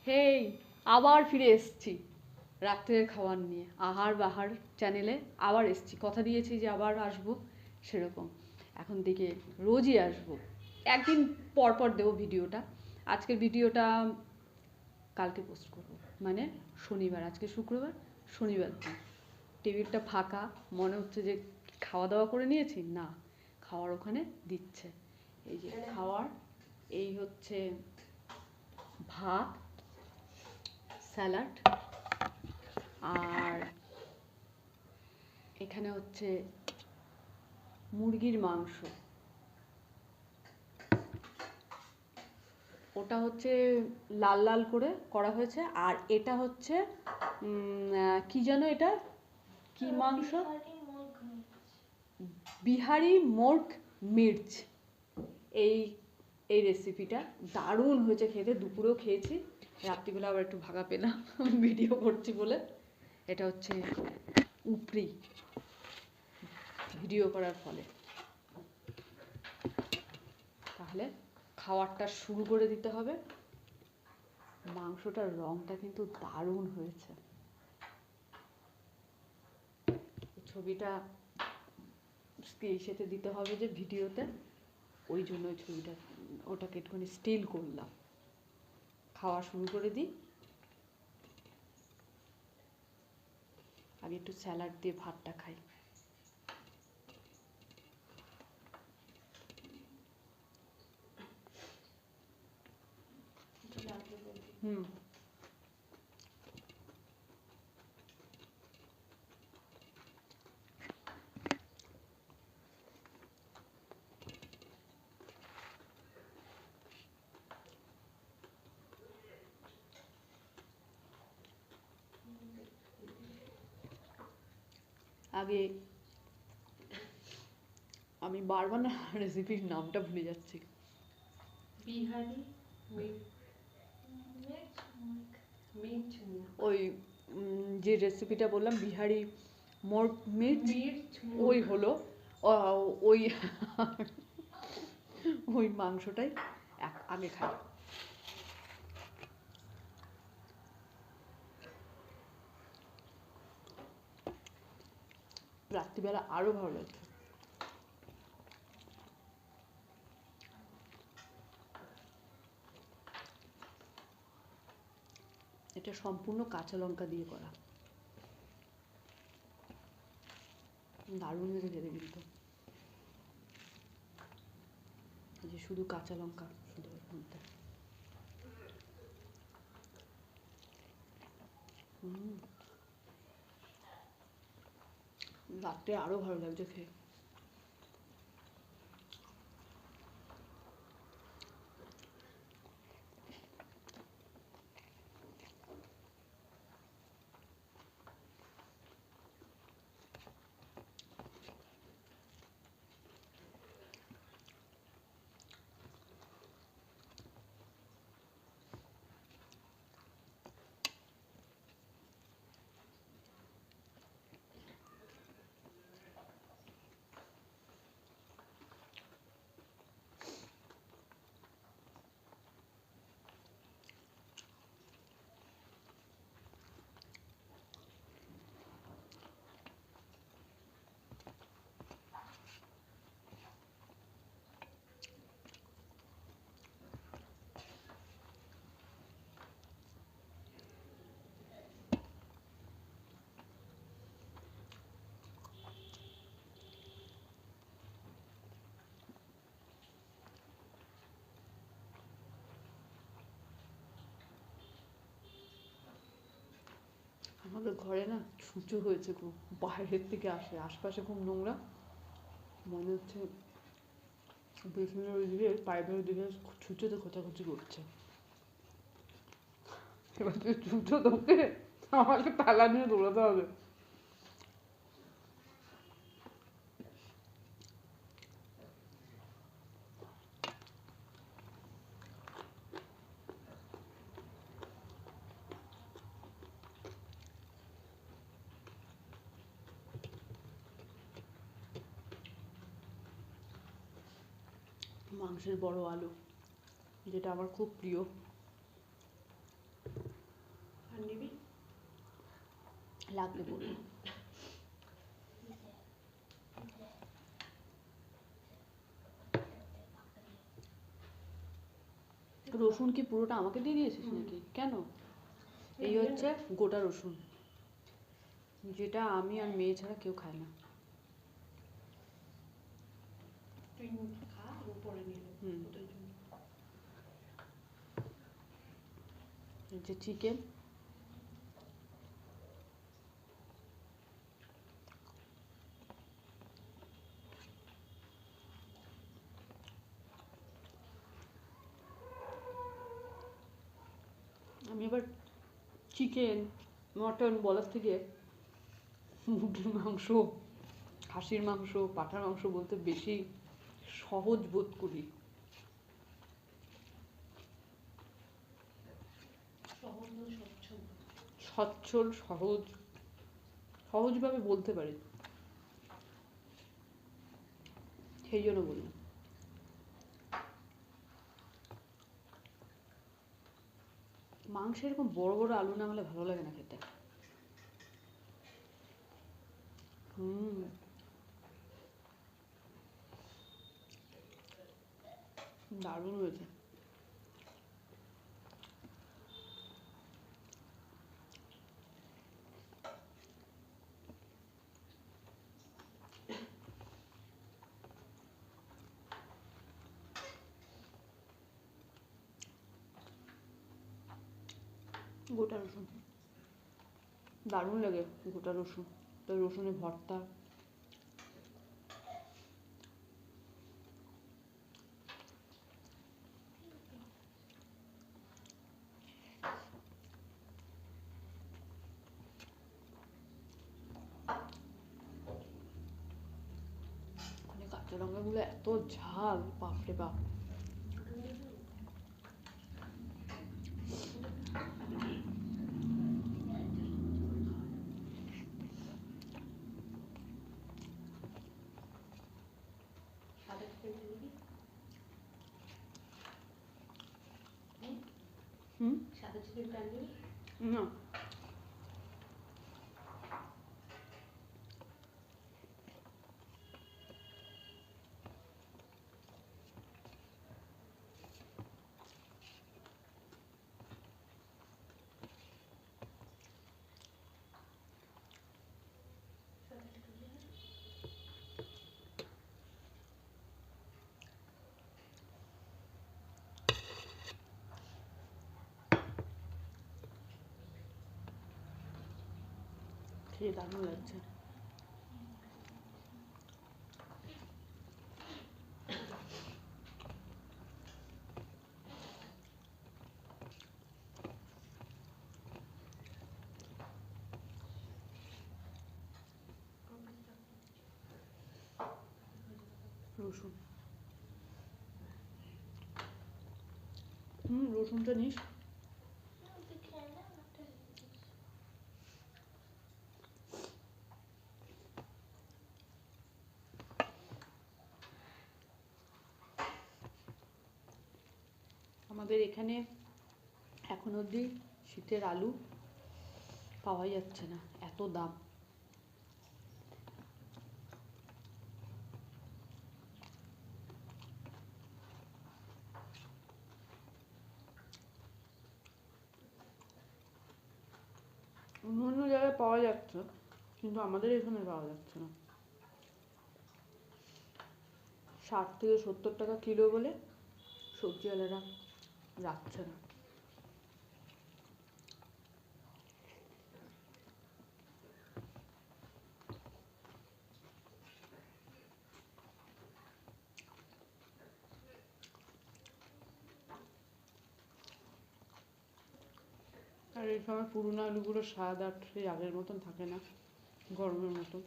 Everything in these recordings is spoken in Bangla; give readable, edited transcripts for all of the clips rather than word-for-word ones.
হেই, আবার ফিরে এসেছি রাত্রের খাবার নিয়ে। আহার বাহার চ্যানেলে আবার এসেছি, কথা দিয়েছি যে আবার আসবো, সেরকম এখন থেকে রোজই আসবো। একদিন পর পর দেবো ভিডিওটা। আজকের ভিডিওটা কালকে পোস্ট করবো, মানে শনিবার। আজকে শুক্রবার, শনিবার দিন। টেবিলটা ফাঁকা, মনে হচ্ছে যে খাওয়া দাওয়া করে নিয়েছি, না, খাওয়ার ওখানে দিচ্ছে। এই যে খাওয়ার, এই হচ্ছে ভাত, স্যালাড, আর এখানে হচ্ছে মুরগির মাংস। ওটা হচ্ছে লাল লাল করে করা হয়েছে। আর এটা হচ্ছে কি যেন, এটা কি মাংস? বিহারি মোর্ক মির্চ। এই এই রেসিপিটা দারুণ হয়েছে খেতে। দুপুরেও খেয়েছি, রাত্রিবেলা আবার একটু ভাগা পেলাম ভিডিও করছি বলে। এটা হচ্ছে উপরি ভিডিও করার ফলে। তাহলে খাওয়ারটা শুরু করে দিতে হবে। মাংসটার রঙটা কিন্তু দারুণ হয়েছে। ছবিটা সেতে দিতে হবে যে ভিডিওতে, ওই জন্য ওই ছবিটা, ওটাকে একটুখানি স্টিল করলাম। খাওয়া শুরু করে দিই। আগে একটু স্যালাড দিয়ে ভাতটা খাই। হুম, আগে আমি বারবার না রেসিপির নামটা ভুলে যাচ্ছি। বিহারি ওই যে রেসিপিটা বললাম, বিহারি মোর্ক মির্চ, ওই হলো ওই ওই মাংসটাই আগে খাই। রাত্রিবেলা আরো ভালো লাগছে। এটা সম্পূর্ণ কাঁচা লঙ্কা দিয়ে করা, দারুণ হয়েছে খেতে কিন্তু। এই যে শুধু কাঁচা লঙ্কা, শুধু এর মধ্যে। রাত্রে আরো ভালো লাগছে খেয়ে। আমাদের ঘরে না ছুঁচো হয়েছে খুব, বাইরের থেকে আসে, আশপাশে খুব নোংরা। মনে হচ্ছে বেসিনের ওইদিকে, পাইপের ওইদিকে ছুঁচোতে খোঁচাখুচি করছে। এবার তুই ছুঁচো ধরতে আমাকে থালা নিয়ে দৌড়াতে হবে। মাংসের বড় আলু, যেটা আমার খুব প্রিয়। লাগলে বলবো। রসুন কি পুরোটা আমাকে দিয়ে দিয়েছিস নাকি? কেন? এই হচ্ছে গোটা রসুন, যেটা আমি আর মেয়ে ছাড়া কেউ খায় না। তুই খা, ও পরে নিয়ে নেবো হুম। ওদের জন্য। এই যে চিকেন, আমি আবার চিকেন মটন বলার থেকে মুরগির মাংস, খাসির মাংস, পাঁঠার মাংস বলতে বেশি সহজ বোধ করি। সহজ না সচ্ছল? সচ্ছল, সহজ, সহজভাবে বলতে পারি, সেই জন্য বললাম। মাংস এরকম বড় বড় আলু না হলে ভালো লাগে না খেতে। হুম, দারুণ হয়েছে। গোটা রসুন দারুণ লাগে, গোটা রসুন, তো রসুনের ভর্তা। মানে কাঁচা লঙ্কাগুলো এত ঝাল, বাপরে বাপ। সাদা চিকেনটা নিবি? হুম, সাদা চিকেনটা নিবি? না সাদা চিকেন নিবি? খেয়ে দারুণ লাগছে। রসুন, হুম, রসুনটা নিস। আমাদের এখানে এখন অবধি শীতের আলু পাওয়াই যাচ্ছে না, এত দাম। অন্য অন্য জায়গায় পাওয়া যাচ্ছে, কিন্তু আমাদের এখানে পাওয়া যাচ্ছে না। 60 থেকে 70 টাকা কিলো বলে সবজিওয়ালারা রাখছে না। আর এই সময় পুরোনো আলুগুলোর স্বাদ আর সেই আগের মতন থাকে না, গরমের মতন।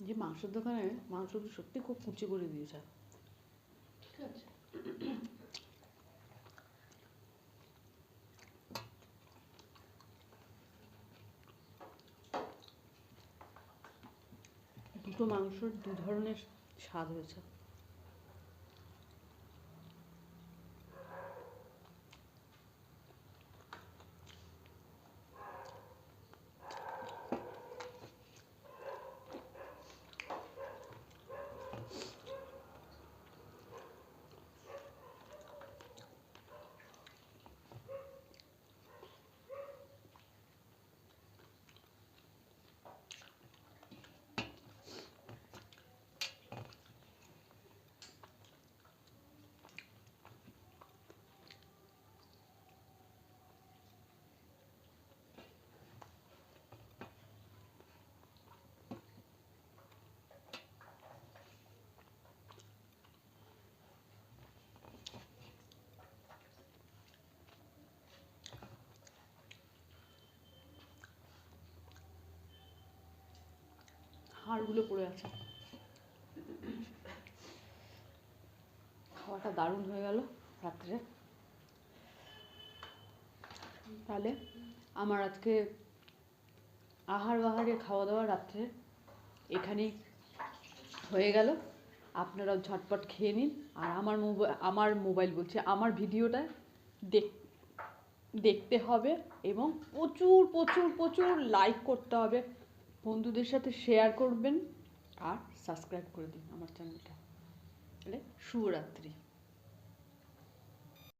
যে মাংসের দোকানে মাংসগুলো সত্যি খুব কুচি করে দিয়েছে। ঠিক আছে। দুটো মাংসর দু ধরনের স্বাদ হয়েছে। হাড়গুলো পড়ে আছে। খাওয়াটা দারুণ হয়ে গেল রাত্রে। তাহলে আমার আজকে আহার বাহারে খাওয়া দাওয়া রাত্রে এখানেই হয়ে গেল। আপনারাও ঝটপট খেয়ে নিন। আর আমার মোবাইল বলছে, আমার ভিডিওটা দেখতে হবে এবং প্রচুর প্রচুর প্রচুর লাইক করতে হবে, বন্ধুদের সাথে শেয়ার করবেন আর সাবস্ক্রাইব করে দিন আমার চ্যানেলটা। তাহলে শুভরাত্রি।